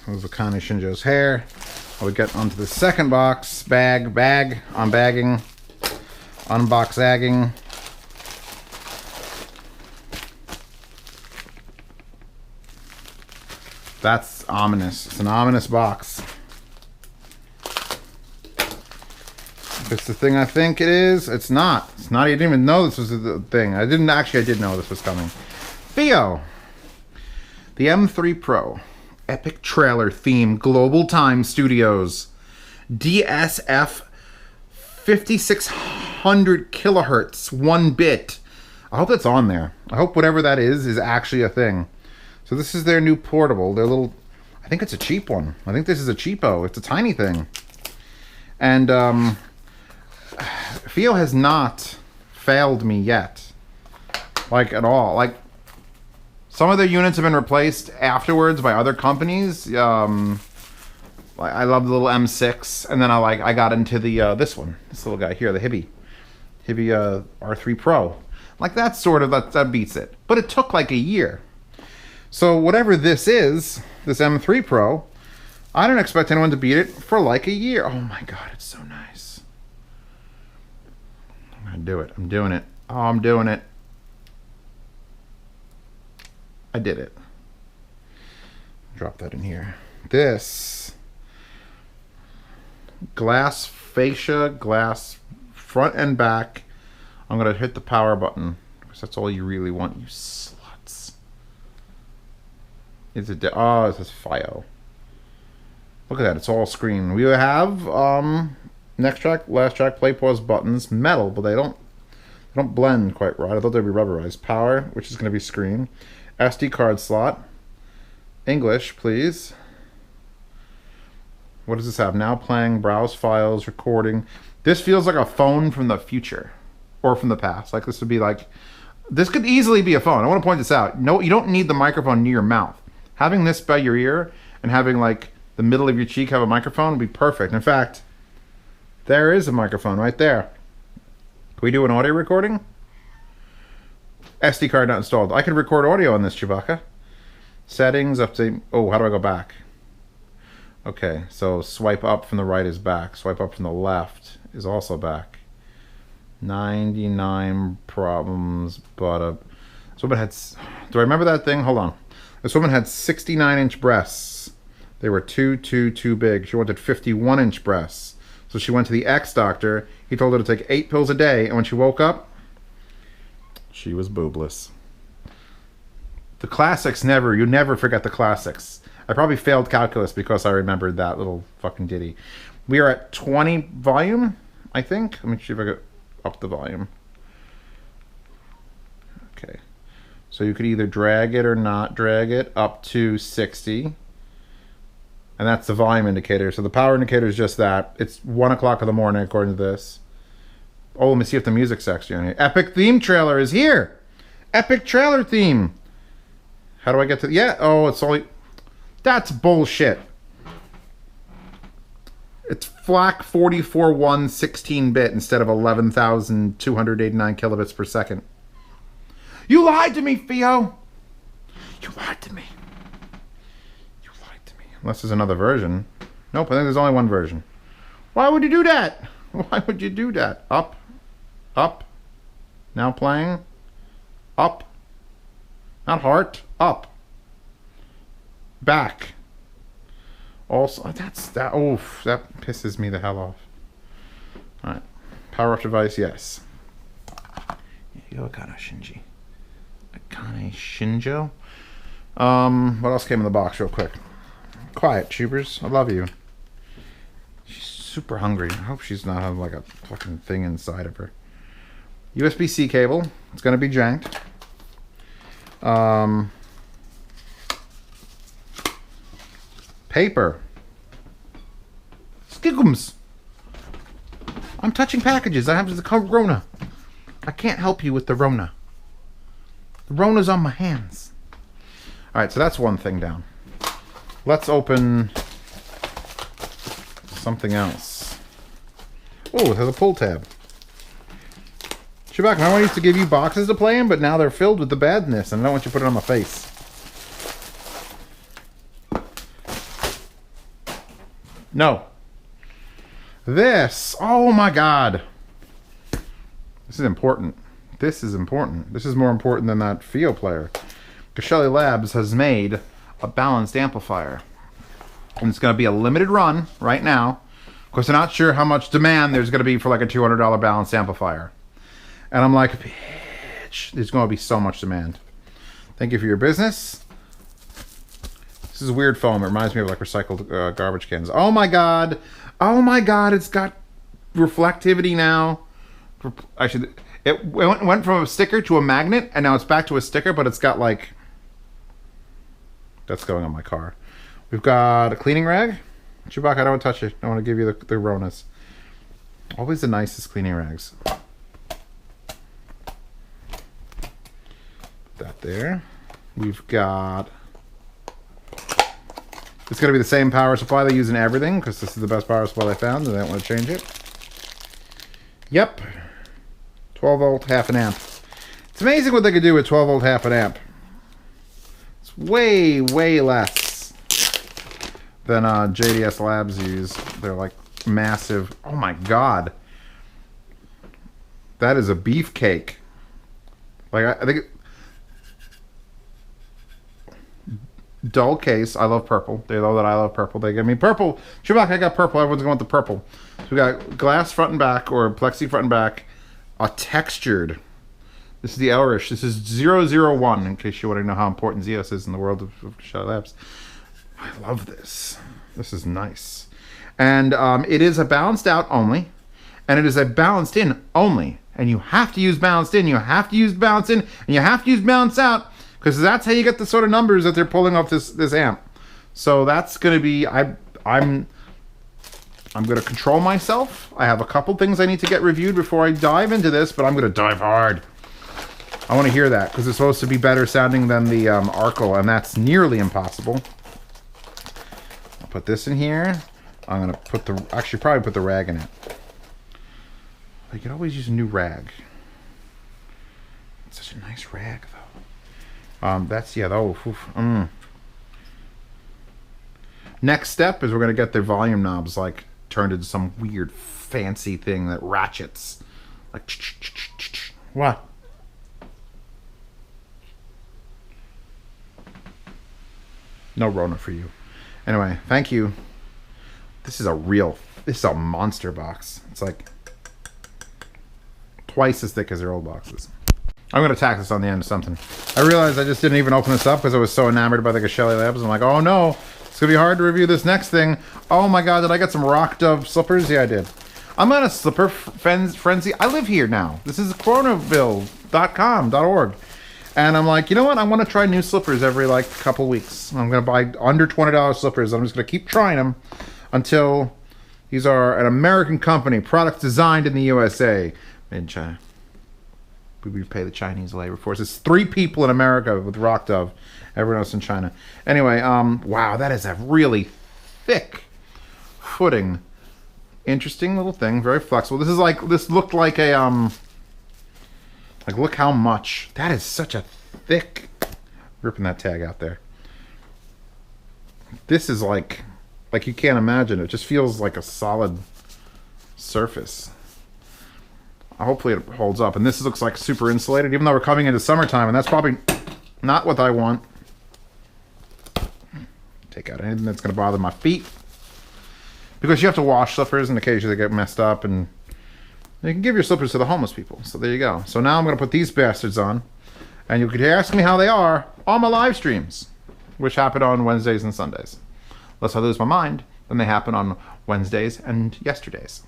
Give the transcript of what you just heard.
Move Akane Shinjo's hair. We get onto the second box. Unbagging. Unbox-agging. That's ominous. It's an ominous box. If it's the thing I think it is, it's not. It's not. I didn't even know this was the thing. I did know this was coming. FiiO. The M3 Pro. Epic trailer theme. Global Time Studios. DSF 5600 kilohertz. 1 bit. I hope that's on there. I hope whatever that is actually a thing. So this is their new portable. Their little... I think it's a cheap one. I think this is a cheapo. It's a tiny thing. And FiiO has not failed me yet. Like, at all. Like, some of their units have been replaced afterwards by other companies. I love the little M6, and then I got into the this one, this little guy here, the Hibi R3 Pro. Like that's sort of that beats it, but it took like a year. So whatever this is, this M3 Pro, I don't expect anyone to beat it for like a year. Oh my god, it's so nice. I'm gonna do it. I'm doing it. Oh, I'm doing it. I did it. Drop that in here. This glass fascia, glass front and back. I'm gonna hit the power button because that's all you really want, you sluts. Is it? Oh, it says FiiO. Look at that, it's all screen. We have next track, last track, play, pause buttons, metal, but they don't blend quite right. I thought they'd be rubberized. Power, which is gonna be screen. SD card slot. English, please. What does this have? Now playing, browse files, recording. This feels like a phone from the future or from the past. Like this would be like, this could easily be a phone. I want to point this out. No, you don't need the microphone near your mouth. Having this by your ear and having like the middle of your cheek have a microphone would be perfect. In fact, there is a microphone right there. Can we do an audio recording? SD card not installed. I could record audio on this, Chewbacca. Settings, update. Oh, how do I go back? Okay, so swipe up from the right is back. Swipe up from the left is also back. 99 problems, but this woman had... Do I remember that thing? Hold on. This woman had 69-inch breasts. They were too big. She wanted 51-inch breasts. So she went to the ex-doctor. He told her to take 8 pills a day, and when she woke up, she was boobless. The classics you never forget the classics. I probably failed calculus because I remembered that little fucking ditty. We are at 20 volume, I think. Let me see if I can up the volume. Okay. So you could either drag it or not drag it up to 60. And that's the volume indicator. So the power indicator is just that. It's 1 o'clock in the morning according to this. Oh, let me see if the music section here. Epic theme trailer is here. Epic trailer theme. How do I get to... Yeah, oh, it's only... That's bullshit. It's FLAC 44.1 16-bit instead of 11,289 kilobits per second. You lied to me, FiiO. You lied to me. You lied to me. Unless there's another version. Nope, I think there's only one version. Why would you do that? Why would you do that? Up. Up. Now playing. Up. Not heart. Up. Back. Also, that. Oof, that pisses me the hell off. All right, power up device, yes. Akane Shinji. Akane Shinjo. What else came in the box, real quick? Quiet, tubers. I love you. She's super hungry. I hope she's not having like a fucking thing inside of her. USB-C cable. It's gonna be janked. Paper. Skiggums. I'm touching packages. I have the Rona. I can't help you with the Rona. The Rona's on my hands. Alright, so that's one thing down. Let's open something else. Oh, it has a pull tab. Chewbacca, I used to give you boxes to play in, but now they're filled with the badness, and I don't want you to put it on my face. No. This, oh my God. This is important. This is important. This is more important than that FiiO player. Geshelli Labs has made a balanced amplifier. And it's going to be a limited run right now. Of course, I'm not sure how much demand there's going to be for like a $200 balanced amplifier. And I'm like, bitch, there's going to be so much demand. Thank you for your business. This is weird foam. It reminds me of like recycled garbage cans. Oh my God. Oh my God. It's got reflectivity now. Actually, it went from a sticker to a magnet, and now it's back to a sticker, but it's got like... That's going on my car. We've got a cleaning rag. Chewbacca, I don't want to touch it. I want to give you the Ronas. Always the nicest cleaning rags. Put that there. We've got... It's going to be the same power supply they use in everything, because this is the best power supply I found, and I don't want to change it. Yep. 12 volt, half an amp. It's amazing what they could do with 12 volt, half an amp. It's way, way less than JDS Labs use. They're like massive. Oh my God. That is a beefcake. Like, I think... Dull case. I love purple. They know that I love purple. They give me purple. Chewbacca, I got purple. Everyone's going with the purple. So we got glass front and back, or plexi front and back. A textured. This is the Erish. This is 001, in case you want to know how important Zeus is in the world of Geshelli Labs. I love this. This is nice. And it is a balanced out only. And it is a balanced in only. And you have to use balanced in. You have to use balanced in. And you have to use balanced out. Because that's how you get the sort of numbers that they're pulling off this amp. So that's going to be... I'm going to control myself. I have a couple things I need to get reviewed before I dive into this, but I'm going to dive hard. I want to hear that, because it's supposed to be better sounding than the Arkle, and that's nearly impossible. I'll put this in here. I'm going to put the... Actually, probably put the rag in it. You can always use a new rag. It's such a nice rag, though. That's... Yeah, oh... Next step is we're going to get the volume knobs, like, turned into some weird fancy thing that ratchets. Like, what? No Rona for you. Anyway, thank you. This is a monster box. It's like twice as thick as their old boxes. I'm going to tack this on the end of something. I realized I just didn't even open this up because I was so enamored by the Geshelli Labs. I'm like, oh no, it's going to be hard to review this next thing. Oh my God, did I get some Rock Dove slippers? Yeah, I did. I'm on a slipper frenzy. I live here now. This is coronaville.com.org. And I'm like, you know what? I want to try new slippers every like couple weeks. I'm going to buy under $20 slippers. I'm just going to keep trying them until these are an American company, products designed in the USA, made in China. We pay the Chinese labor force. It's 3 people in America with Rock Dove. Everyone else in China. Anyway, wow, that is a really thick footing. Interesting little thing. Very flexible. This is like, this looked like a, like, look how much. That is such a thick, ripping that tag out there. This is like you can't imagine. It just feels like a solid surface. Hopefully it holds up. And this looks like super insulated, even though we're coming into summertime, and that's probably not what I want. Take out anything that's going to bother my feet. Because you have to wash slippers, and occasionally they get messed up, and you can give your slippers to the homeless people. So there you go. So now I'm going to put these bastards on, and you could ask me how they are on my live streams, which happen on Wednesdays and Sundays. Unless I lose my mind, then they happen on Wednesdays and yesterdays.